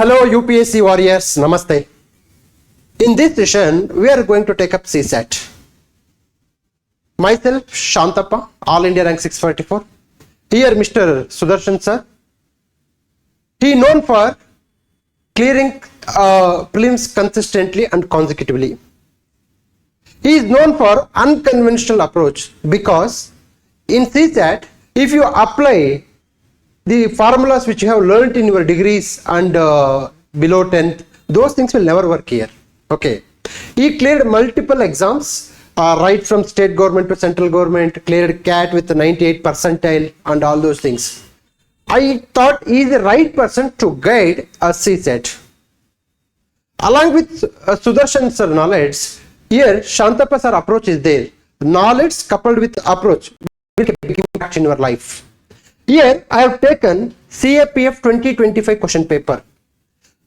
Hello UPSC warriors, Namaste. In this session, we are going to take up CSAT. Myself, Shantappa, All India Rank 644. Here Mr. Sudharshan sir. He is known for clearing prelims consistently and consecutively. He is known for unconventional approach because in CSAT, if you apply the formulas which you have learnt in your degrees and below 10th, those things will never work here. Okay. He cleared multiple exams, right from state government to central government, cleared CAT with the 98 percentile and all those things. I thought he is the right person to guide a CSAT. Along with Sudharshan sir knowledge, here Shantappa sir approach is there. Knowledge coupled with approach will make a big impact in your life. Here I have taken CAPF 2025 question paper.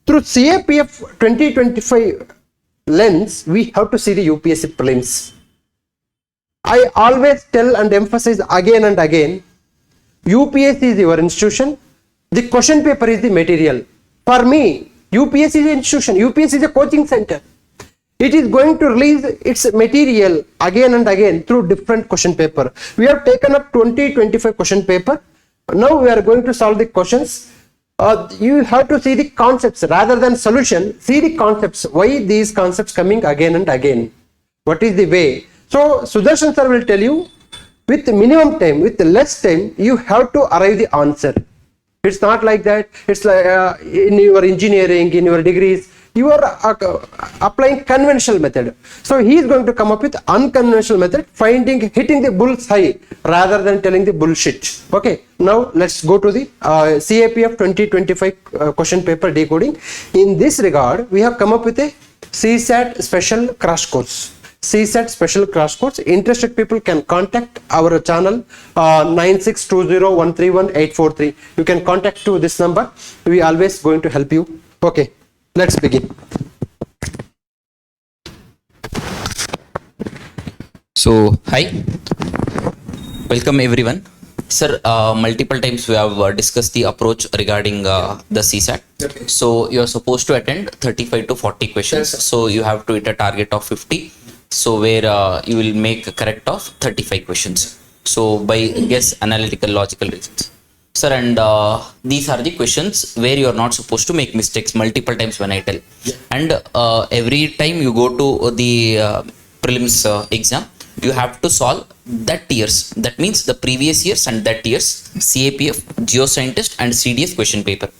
Through CAPF 2025 lens, we have to see the UPSC prelims. I always tell and emphasize again and again, UPSC is your institution, the question paper is the material. For me, UPSC is an institution, UPSC is a coaching center. It is going to release its material again and again through different question paper. We have taken up 2025 question paper. Now we are going to solve the questions. You have to see the concepts rather than solution. See the concepts. Why these concepts coming again and again? What is the way? So Sudharshan sir will tell you with minimum time, with less time, you have to arrive the answer. It's not like that. It's like in your engineering, in your degrees, you are applying conventional method. So he is going to come up with unconventional method, hitting the bull's eye rather than telling the bullshit. Okay. Now let's go to the CAPF 2025 question paper decoding. In this regard, we have come up with a CSAT special crash course. CSAT special crash course. Interested people can contact our channel 9620131843. You can contact to this number. We always going to help you. Okay. Let's begin. So, hi, welcome everyone. Sir, multiple times we have discussed the approach regarding the CSAT. Okay. So, you are supposed to attend 35 to 40 questions. Yes, so, you have to hit a target of 50. So, where you will make a correct of 35 questions. So, by guess, analytical, logical reasons. Sir, and these are the questions where you are not supposed to make mistakes multiple times when I tell. Yeah. And every time you go to the prelims exam, you have to solve that years. That means the previous years and that years CAPF, Geoscientist and CDS question paper.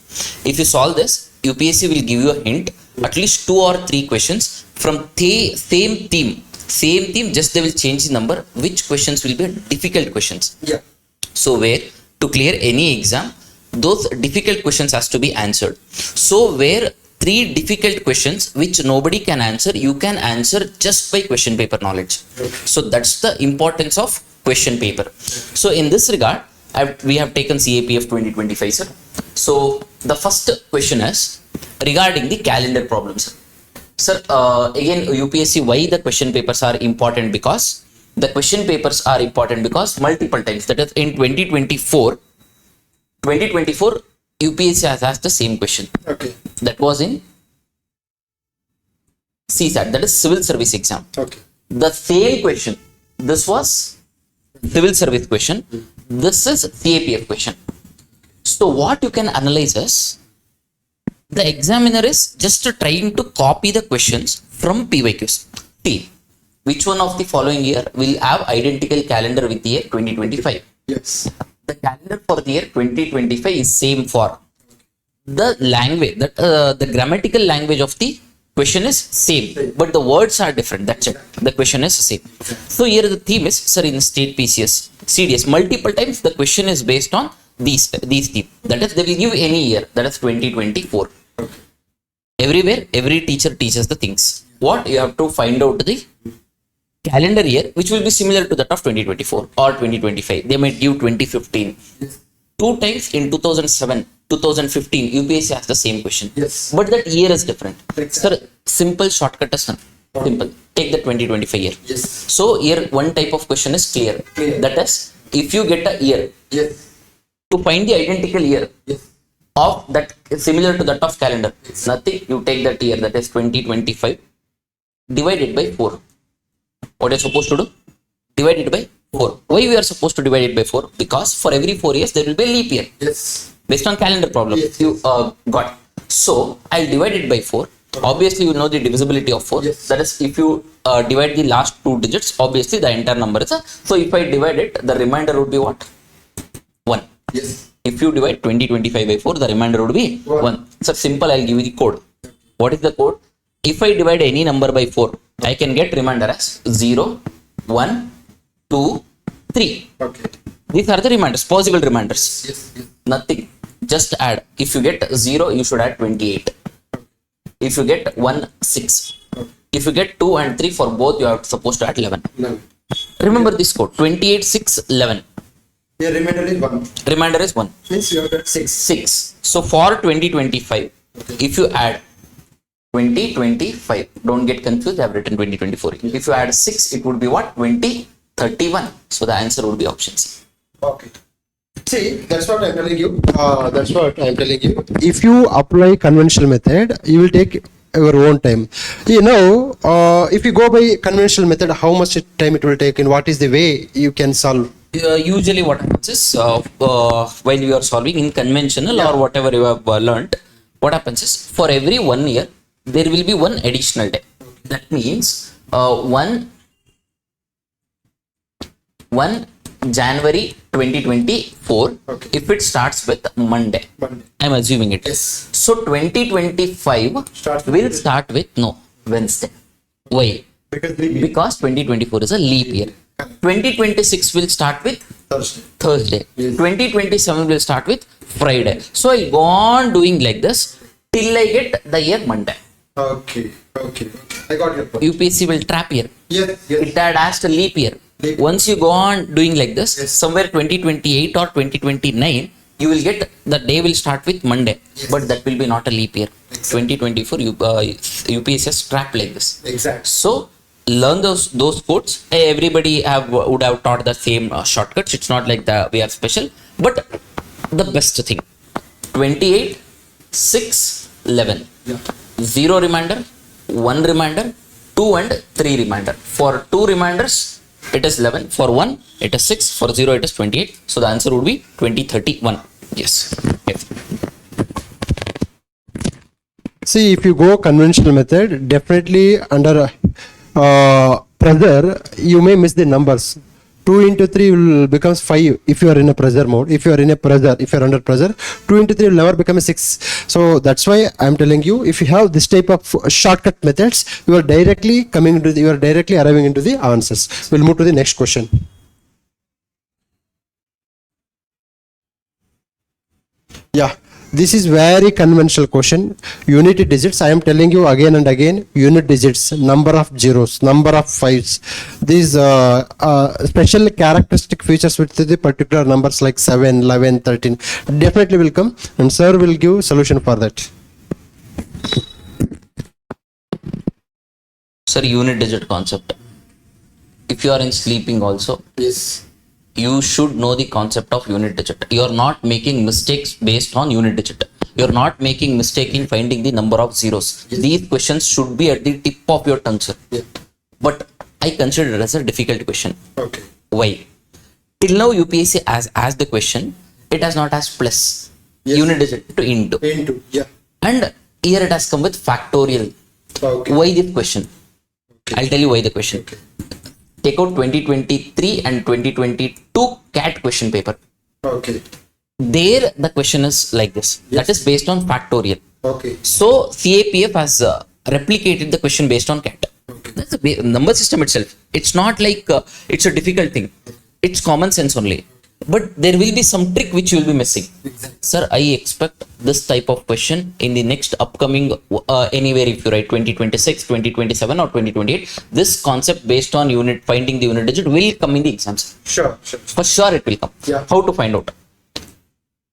If you solve this, UPSC will give you a hint, at least 2 or 3 questions from the same theme. Same theme, just they will change the number. Which questions will be difficult questions? Yeah. So where to clear any exam, those difficult questions has to be answered. So where 3 difficult questions which nobody can answer, you can answer just by question paper knowledge. Okay. So that's the importance of question paper. So in this regard, we have taken CAPF 2025, sir. So the first question is regarding the calendar problems. Sir, again UPSC, why the question papers are important? Because the question papers are important because multiple times, that is in 2024 UPSC has asked the same question. Okay. That was in CSAT, that is civil service exam. Okay. The same question, this was civil service question, this is CAPF question. So what you can analyze is, the examiner is just trying to copy the questions from PYQs. See, which one of the following year will have identical calendar with the year 2025? Yes. The calendar for the year 2025 is same for the language, that the grammatical language of the question is same, but the words are different. That's it. The question is same. So here the theme is, sir, in state PCS, CDS, multiple times the question is based on these themes. That is, they will give any year, that is 2024. Everywhere, every teacher teaches the things. What you have to find out the calendar year, which will be similar to that of 2024 or 2025. They might give 2015. Yes. 2 times in 2007, 2015, UPSC has the same question. Yes. But that year is different. Exactly. Sir, simple shortcut is none. Simple. Take the 2025 year. Yes. So here one type of question is clear. That is, if you get a year, yes, to find the identical year, yes, of that similar to that of calendar. Nothing. You take that year, that is 2025, divided by 4. What are you supposed to do? Divide it by 4. Why we are supposed to divide it by 4? Because for every 4 years there will be a leap year. Yes. Based on calendar problem. Yes. You got. So I'll divide it by 4. Obviously, you know the divisibility of 4. Yes. That is, if you divide the last 2 digits, obviously the entire number is a. So if I divide it, the remainder would be what? 1. Yes. If you divide 2025 by 4, the remainder would be 1. So simple, I'll give you the code. What is the code? If I divide any number by 4, I can get remainder as 0, 1, 2, 3. Okay. These are the reminders, possible reminders. Yes. Yes. Nothing. Just add. If you get 0, you should add 28. If you get 1, 6. If you get 2 and 3 for both, you are supposed to add 11. No. Remember this code, 28, 6, 11. Your remainder is 1. Remainder is 1. Means you have got 6. 6. So for 2025, if you add 2025, don't get confused, I have written 2024. If you add 6, it would be what? 2031. So the answer would be option C. Okay. See, that's what I'm telling you. If you apply conventional method, you will take your own time. You know, if you go by conventional method, how much time it will take and what is the way you can solve? Usually what happens is, while you are solving in conventional or whatever you have learnt, what happens is, for every 1 year, there will be one additional day. That means, 1 January 2024, if it starts with Monday. I'm assuming it. Yes. So 2025 will start with Wednesday. Why? Because 2024 is a leap year. 2026 will start with Thursday. Yes. 2027 will start with Friday. So I'll go on doing like this till I get the year Monday. Okay. I got your point. UPSC will trap year. Yes. It had asked a leap year. Once you go on doing like this, somewhere 2028 or 2029, you will get the day will start with Monday, but that will be not a leap year. 2024, UPSC has trapped like this. Exactly. So learn those codes. Everybody would have taught the same shortcuts. It's not like we are special, but the best thing: 28, 6, 11. Yeah. 0 reminder, 1 reminder, 2 and 3 reminder. For 2 reminders, it is 11. For 1, it is 6. For 0, it is 28. So the answer would be 2031. Yes. See, if you go conventional method, definitely under pressure, you may miss the numbers. 2 into 3 will becomes 5 if you are in a pressure mode. If you are under pressure, 2 into 3 will never become a 6. So that's why I'm telling you, if you have this type of shortcut methods, you are directly arriving into the answers. We'll move to the next question. Yeah. This is very conventional question. Unit digits, I am telling you again and again, unit digits, number of zeros, number of fives. These special characteristic features with the particular numbers like 7, 11, 13 definitely will come, and sir will give solution for that. Sir, unit digit concept. If you are in sleeping also, Yes. you should know the concept of unit digit. You are not making mistakes based on unit digit. You are not making mistake in finding the number of zeros. Yes. These questions should be at the tip of your tongue, sir. Yeah. But I consider it as a difficult question. Okay. Why? Till now, UPSC has asked the question, it has not asked plus. Yes. Unit digit to into. Yeah. And here it has come with factorial. Okay. Why this question? Okay. I'll tell you why the question. Okay. Take out 2023 and 2022 CAT question paper. Okay. There the question is like this. Yes. That is based on factorial. Okay. So CAPF has replicated the question based on CAT. Okay. That's the number system itself. It's not like it's a difficult thing. It's common sense only. But there will be some trick which you will be missing. Exactly. Sir, I expect this type of question in the next upcoming anywhere if you write 2026, 2027 or 2028. This concept based on finding the unit digit will come in the exams. Sure. For sure it will come. Yeah. How to find out?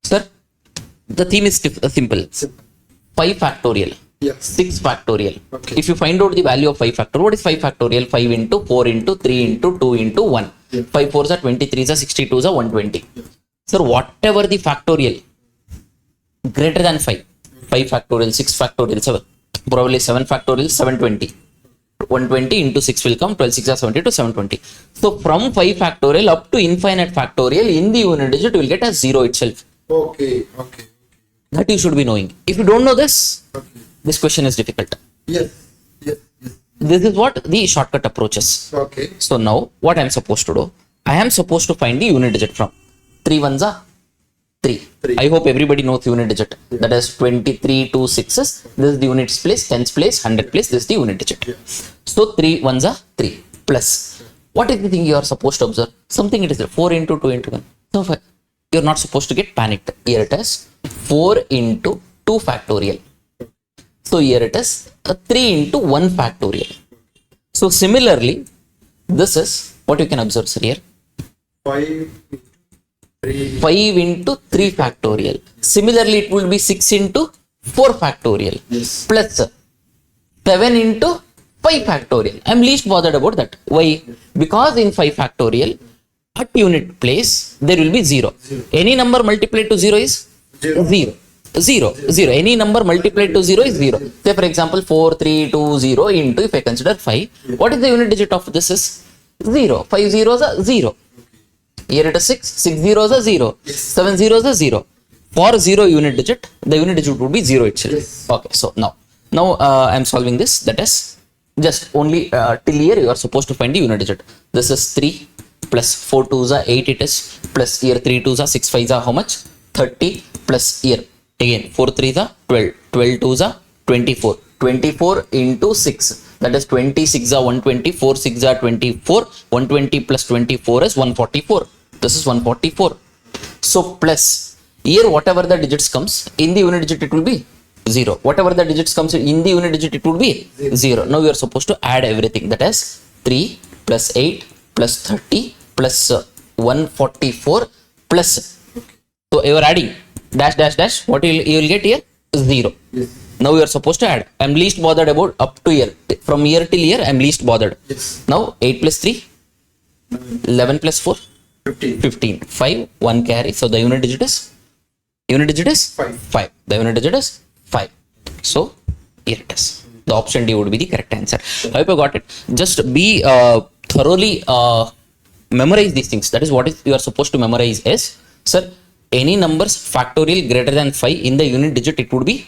Sir, the theme is simple. 5 factorial. Yeah. 6 factorial. Okay. If you find out the value of 5 factorial, what is 5 factorial? 5 into 4 into 3 into 2 into 1. Yeah. 5 4s are 23s are 62s are 120. Yeah. Sir, whatever the factorial, greater than 5. 5 factorial, 6 factorial, 7. Probably 7 factorial, 720. 120 into 6 will come, 12 6 are 70 to 720. So from 5 factorial up to infinite factorial in the unit digit, you will get as 0 itself. Okay. That you should be knowing. If you don't know this, this question is difficult. Yes. This is what the shortcut approach is. Okay. So now what I am supposed to do? I am supposed to find the unit digit from 3 ones are 3. I hope everybody knows unit digit. That is 23 to 6s. This is the units place, tens place, 100 place. This is the unit digit. So 3 ones are 3 plus. What is the thing you are supposed to observe? Something it is 4 into 2 into 1. So you are not supposed to get panicked. Here it is 4 into 2 factorial. So here it is 3 into 1 factorial. So similarly, this is what you can observe, sir, here. 5 into 3 factorial. Similarly, it will be 6 into 4 factorial. Yes. Plus 7 into 5 factorial. I am least bothered about that. Why? Because in 5 factorial, at unit place, there will be 0. Any number multiplied to 0 is 0. 0. Any number multiplied to 0 is 0. Say for example 4, 3, 2, 0 into, if I consider 5, what is the unit digit of this is 0. 5 zeros are 0. Here it is 6, 6 zeros are 0, 7 zeros are 0. For 0 unit digit, the unit digit would be 0 itself. Yes. Okay, so now I am solving this. That is just only till here you are supposed to find the unit digit. This is 3 plus 4 2s are 8 it is, plus here 3 2s are 6 5s are how much? 30 plus here again 4 3s are 12, 12 2s are 24, 24 into 6. That is 26 are 120, 4 6 are 24, 120 plus 24 is 144. This is 144. So plus here whatever the digits comes in the unit digit it will be 0. Whatever the digits comes in the unit digit it would be 0. Now you are supposed to add everything. That is 3 plus 8 plus 30 plus 144 plus. So you are adding dash dash dash. What you will get here? 0. Yes. Now you are supposed to add. I am least bothered about up to here. From here till here I am least bothered. Yes. Now 8 plus 3, 11 plus 4, 15. 5, 1 carry. So the unit digit is 5. The unit digit is 5. So here it is. The option D would be the correct answer. I hope you got it. Just be thoroughly memorize these things. That is what you are supposed to memorize is, sir, any numbers factorial greater than 5 in the unit digit it would be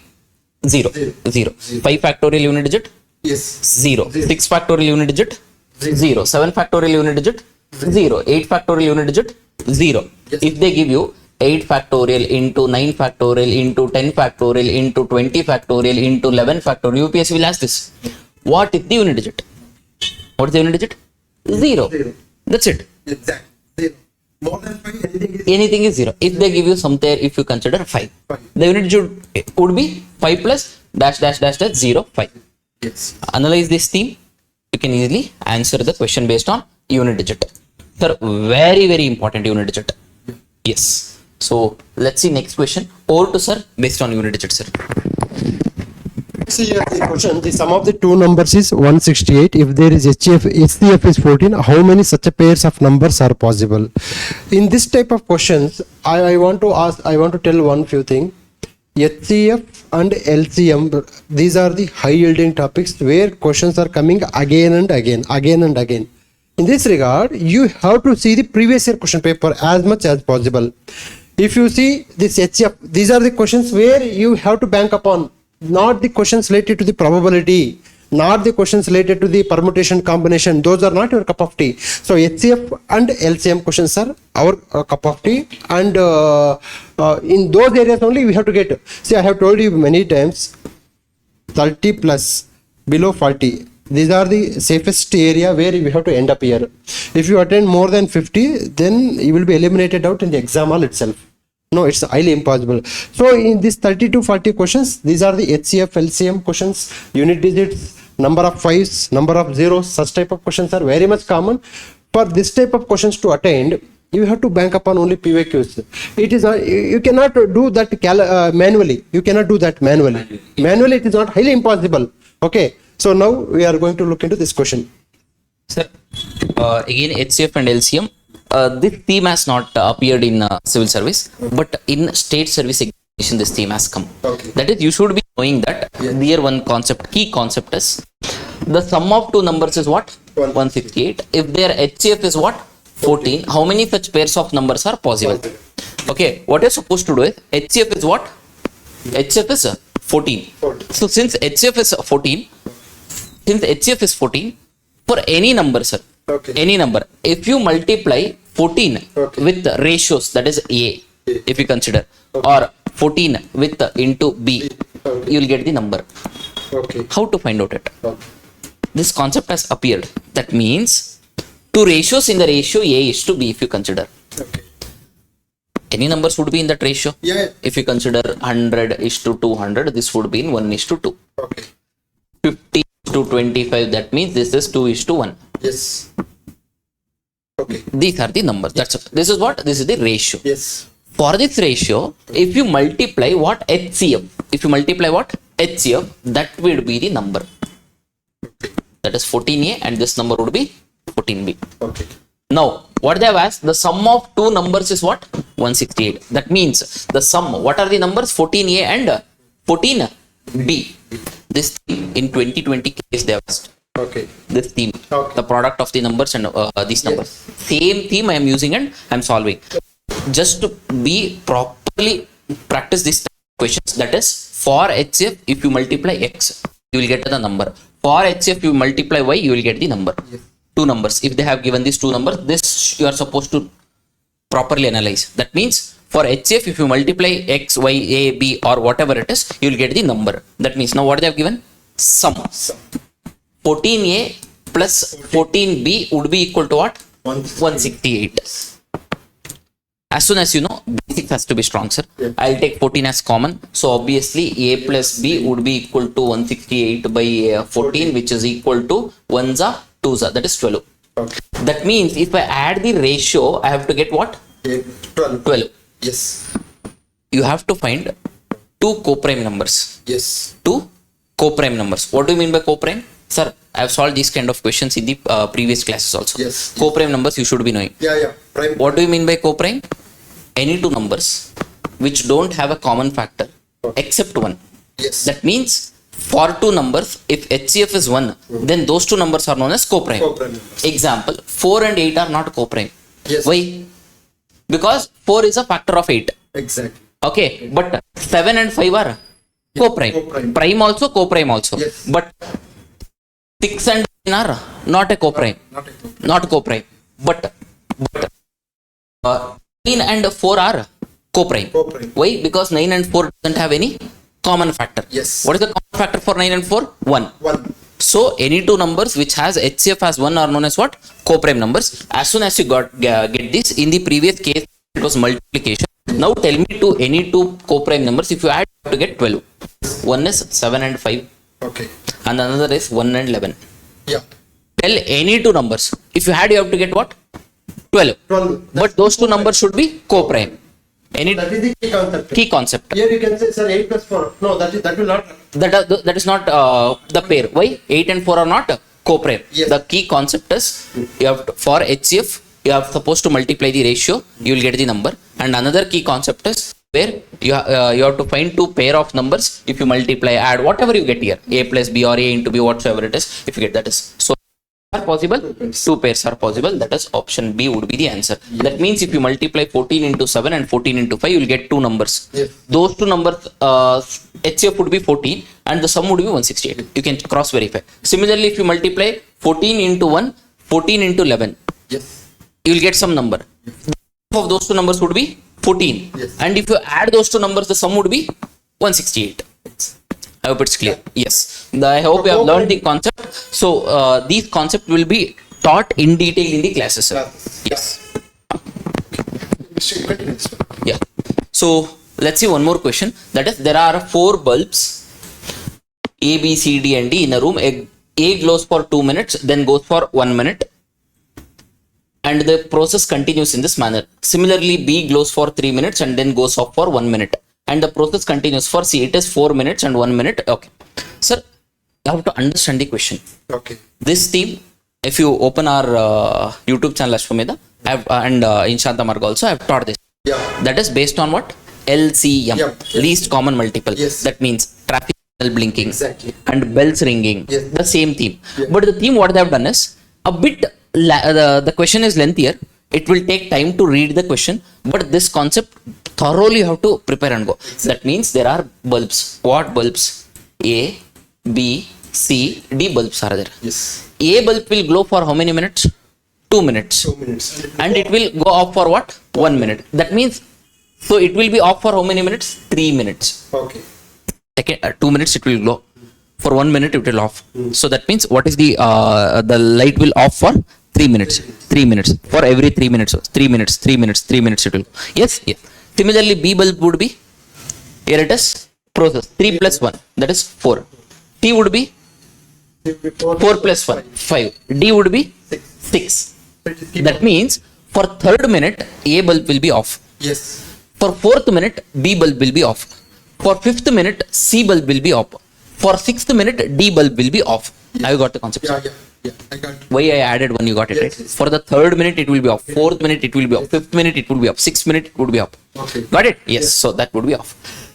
0. 5 factorial unit digit? Yes. 0. 6 factorial unit digit? 0. 7 factorial unit digit? 0. 8 factorial unit digit? 0. Yes. If they give you 8 factorial into 9 factorial into 10 factorial into 20 factorial into 11 factorial, UPSC will ask this. What is the unit digit? What is the unit digit? 0. That's it. Exactly. 0. More than 5, Anything is 0. If they give you something, if you consider 5, the unit digit would be 5 plus dash dash dash dash 0, 5. Yes. Analyze this theme. You can easily answer the question based on unit digit. Sir, very, very important unit digit. Yes. So let's see next question. Over to sir based on unit digit, sir. See here the question, the sum of the two numbers is 168. If there is HCF is 14, how many such a pairs of numbers are possible? In this type of questions, I want to tell one few thing. HCF and LCM, these are the high yielding topics where questions are coming again and again. In this regard, you have to see the previous year question paper as much as possible. If you see this HCF, these are the questions where you have to bank upon, not the questions related to the probability, not the questions related to the permutation combination. Those are not your cup of tea. So HCF and LCM questions are our cup of tea, and in those areas only we have to get. See, I have told you many times, 30 plus below 40. These are the safest area where we have to end up here. If you attend more than 50, then you will be eliminated out in the exam hall itself. No, it's highly impossible. So in this 30 to 40 questions, these are the HCF LCM questions, unit digits, number of fives, number of zeros. Such type of questions are very much common. For this type of questions to attend, you have to bank upon only PYQs. It is not, you cannot do that manually. You cannot do that manually. Manually, it is not, highly impossible. Okay. So now we are going to look into this question. Sir, again HCF and LCM. This theme has not appeared in civil service, but in state service this theme has come. Okay. That is, you should be knowing that here one concept, key concept is the sum of two numbers is what? 168. If their HCF is what? 14. How many such pairs of numbers are possible? Okay, what you're supposed to do is HCF is what? HCF is 14. So since HCF is 14, for any number, sir, any number, if you multiply 14 with ratios, that is A, if you consider, or 14 with into B, you will get the number. How to find out it? This concept has appeared. That means two ratios in the ratio A is to B, if you consider. Any numbers would be in that ratio. If you consider 100 is to 200, this would be in 1 is to 2. 50 is to 25, that means this is 2 is to 1. These are the numbers. This is what? This is the ratio. For this ratio, if you multiply what? HCF. If you multiply what? HCF, that would be the number. That is 14A and this number would be 14B. Now, what they have asked, the sum of two numbers is what? 168. That means the sum, what are the numbers? 14A and 14B. This theme in 2020 case they have asked. This theme, the product of the numbers and these numbers. Same theme I am using and I am solving. Just to be properly practice this questions. That is, for HCF, if you multiply X, you will get the number. For HCF, you multiply Y, you will get the number. Two numbers. If they have given these two numbers, this you are supposed to properly analyze. That means for HCF, if you multiply X, Y, A, B or whatever it is, you will get the number. That means now what they have given? Sum. 14A plus 14B would be equal to what? 168. As soon as you know, basic has to be strong, sir. I'll take 14 as common. So obviously A plus B would be equal to 168 by 14, which is equal to 1 2 that is 12. That means if I add the ratio, I have to get what? 12. You have to find two co-prime numbers. Two co-prime numbers. What do you mean by co-prime? Sir, I have solved these kind of questions in the previous classes also. Co-prime numbers you should be knowing. Prime. What do you mean by co-prime? Any two numbers which don't have a common factor except one. That means for two numbers, if HCF is 1, then those two numbers are known as co-prime. Example, 4 and 8 are not co-prime. Why? Because 4 is a factor of 8. Okay, but 7 and 5 are co-prime. Prime also, co-prime also. But 6 and 9 are not a co-prime. Not co-prime. But 9 and 4 are co-prime. Why? Because 9 and 4 doesn't have any common factor. What is the common factor for 9 and 4? 1. So any two numbers which has HCF as 1 are known as what? Co-prime numbers. As soon as you get this, in the previous case it was multiplication. Now tell me to any two co-prime numbers, if you add, you have to get 12. One is 7 and 5. And another is 1 and 11. Tell any two numbers. If you add, you have to get what? 12. But those two numbers should be co-prime. That is the key concept. Key concept. Here you can say, sir, 8 plus 4. No, that will not. That is not the pair. Why? 8 and 4 are not co-prime. The key concept is you have to, for HCF, you are supposed to multiply the ratio, you will get the number. And another key concept is where you have to find two pair of numbers. If you multiply, add, whatever you get here, A plus B or A into B, whatsoever it is, if you get that is. So are possible, two pairs are possible, that is option B would be the answer. That means if you multiply 14 into 7 and 14 into 5, you will get two numbers. Those two numbers, HCF would be 14 and the sum would be 168. You can cross verify. Similarly, if you multiply 14 into 1, 14 into 11, you will get some number. The sum of those two numbers would be 14. And if you add those two numbers, the sum would be 168. I hope it's clear. Yes. I hope you have learned the concept. So these concepts will be taught in detail in the classes, sir. Yes. Yeah. So let's see one more question. That is, there are 4 bulbs A, B, C, D and D in a room. A glows for 2 minutes, then goes for 1 minute. And the process continues in this manner. Similarly, B glows for 3 minutes and then goes off for 1 minute. And the process continues for C. It is 4 minutes and 1 minute. Okay. Sir, you have to understand the question. This theme, if you open our YouTube channel Ashwamedha, and in Shanta Marg also, I have taught this. That is based on what? LCM, Yep. least common multiple. Yes. That means traffic signal blinking Exactly. and bells ringing. Yes. The same theme. Yeah. But the theme what they have done is a bit, the question is lengthier. It will take time to read the question, but this concept thoroughly you have to prepare and go. That means there are bulbs. What bulbs? A, B, C, D bulbs are there. Yes. A bulb will glow for how many minutes? 2 minutes. 2 minutes. And it will go off for what? 1 minute. That means, so it will be off for how many minutes? 3 minutes. Okay. Second, 2 minutes it will glow. For 1 minute it will off. So that means what is the light will off for 3 minutes. 3 minutes. For every 3 minutes. 3 minutes, 3 minutes, 3 minutes it will. Yes, yes. Similarly, B bulb would be, here it is, process. 3 plus 1, that is 4. T would be 4 plus 1, 5. D would be 6. That means for third minute, A bulb will be off. Yes. For fourth minute, B bulb will be off. For fifth minute, C bulb will be off. For sixth minute, D bulb will be off. Now you got the concept. Yeah. I got it. Why I added one, you got it, Yes, right? yes. For the third minute, it will be off. Fourth minute, it will be off. Fifth minute, it will be off. Sixth minute, it would be off. Okay. Got it? Yes. So that would be off.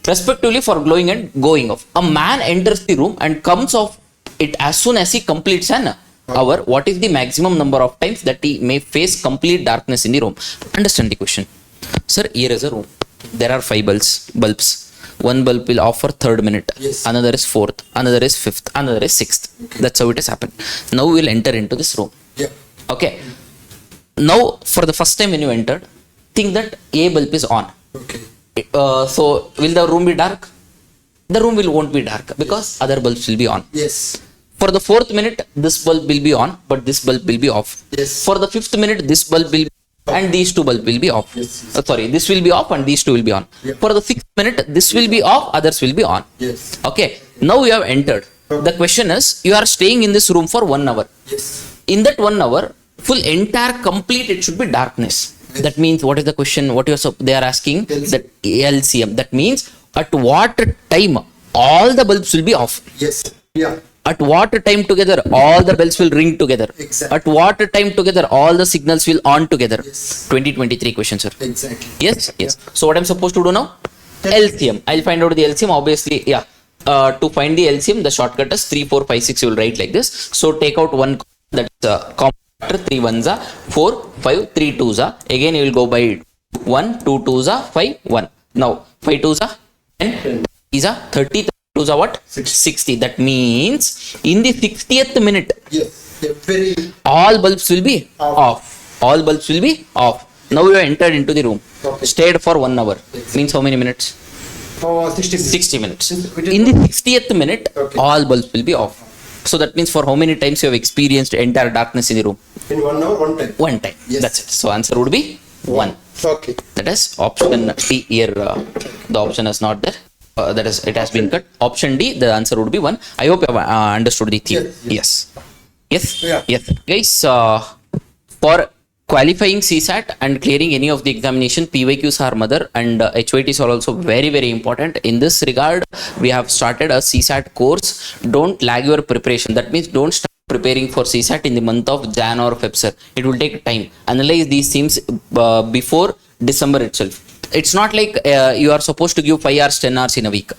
Respectively for glowing and going off. A man enters the room and comes off it as soon as he completes an hour. What is the maximum number of times that he may face complete darkness in the room? Understand the question. Sir, here is a room. There are 5 bulbs. One bulb will off for third minute. Yes. Another is fourth. Another is fifth. Another is sixth. Okay. That's how it has happened. Now we will enter into this room. Yeah. Okay. Now, for the first time when you entered, think that A bulb is on. Okay. So, will the room be dark? The room won't be dark because other bulbs will be on. Yes. For the fourth minute, this bulb will be on, but this bulb will be off. Yes. For the fifth minute, this bulb will be and these two bulbs will be off. Yes. Sorry, this will be off and these two will be on. Yeah. For the sixth minute, this will be off, others will be on. Yes. Okay. Now you have entered. The question is, you are staying in this room for 1 hour. Yes. In that 1 hour, full entire complete, it should be darkness. Yes. That means, what is the question? What they are asking? LCM. That LCM. That means, at what time all the bulbs will be off? Yes. Yeah. At what time together all the bells will ring together? Exactly. At what time together all the signals will on together? Yes. 2023 question, sir. Exactly. Yes, yes. So what I'm supposed to do now? LCM. I'll find out the LCM. Obviously, yeah. To find the LCM, the shortcut is 3, 4, 5, 6. You will write like this. So take out one, that's common factor. 3 ones are 4, 5, 3 twos are. Again, you will go by 1, 2 twos are 5, 1. Now 5 twos are 10, 3s are 30. Twos are what? 60. That means in the 60th minute, Yes. Yeah, very. all bulbs will be off. All bulbs will be off. Now you have entered into the room. Okay. Stayed for 1 hour. Yes. Means how many minutes? 60. 60 minutes. We did In the 60th minute, Okay. all bulbs will be off. So that means for how many times you have experienced entire darkness in the room? In 1 hour, 1 time. 1 time. Yes. That's it. So answer would be 1. Okay. That is option D here. The option is not there. That is, it has been cut. Option D, the answer would be 1. I hope you have understood the theme. Yes, Yes. Yeah. Yes. Guys, for qualifying CSAT and clearing any of the examination, PYQs are mother and HYTs are also very, very important. In this regard, we have started a CSAT course. Don't lag your preparation. That means don't start preparing for CSAT in the month of Jan or Feb, sir. It will take time. Analyze these themes before December itself. It's not like you are supposed to give 5 hours, 10 hours in a week.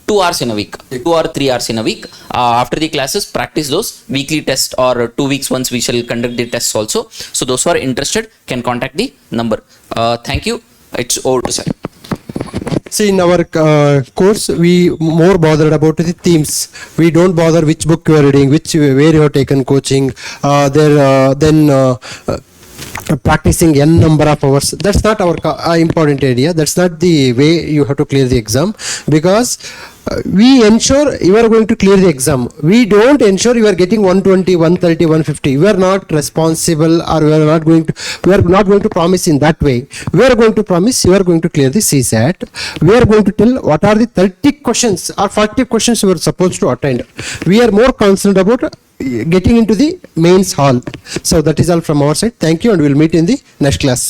2 hours in a week, 2 or 3 hours in a week. After the classes, practice those weekly tests or 2 weeks once we shall conduct the tests also. So those who are interested can contact the number. Thank you. It's over to sir. See, in our course, we more bothered about the themes. We don't bother which book you are reading, where you have taken coaching. Practicing n number of hours. That's not our important area. That's not the way you have to clear the exam, because we ensure you are going to clear the exam. We don't ensure you are getting 120, 130, 150. We are not responsible, or we are not going to promise in that way. We are going to promise you are going to clear the CSAT. We are going to tell what are the 30 questions or 40 questions you are supposed to attend. We are more concerned about getting into the mains hall. So that is all from our side. Thank you, and we'll meet in the next class.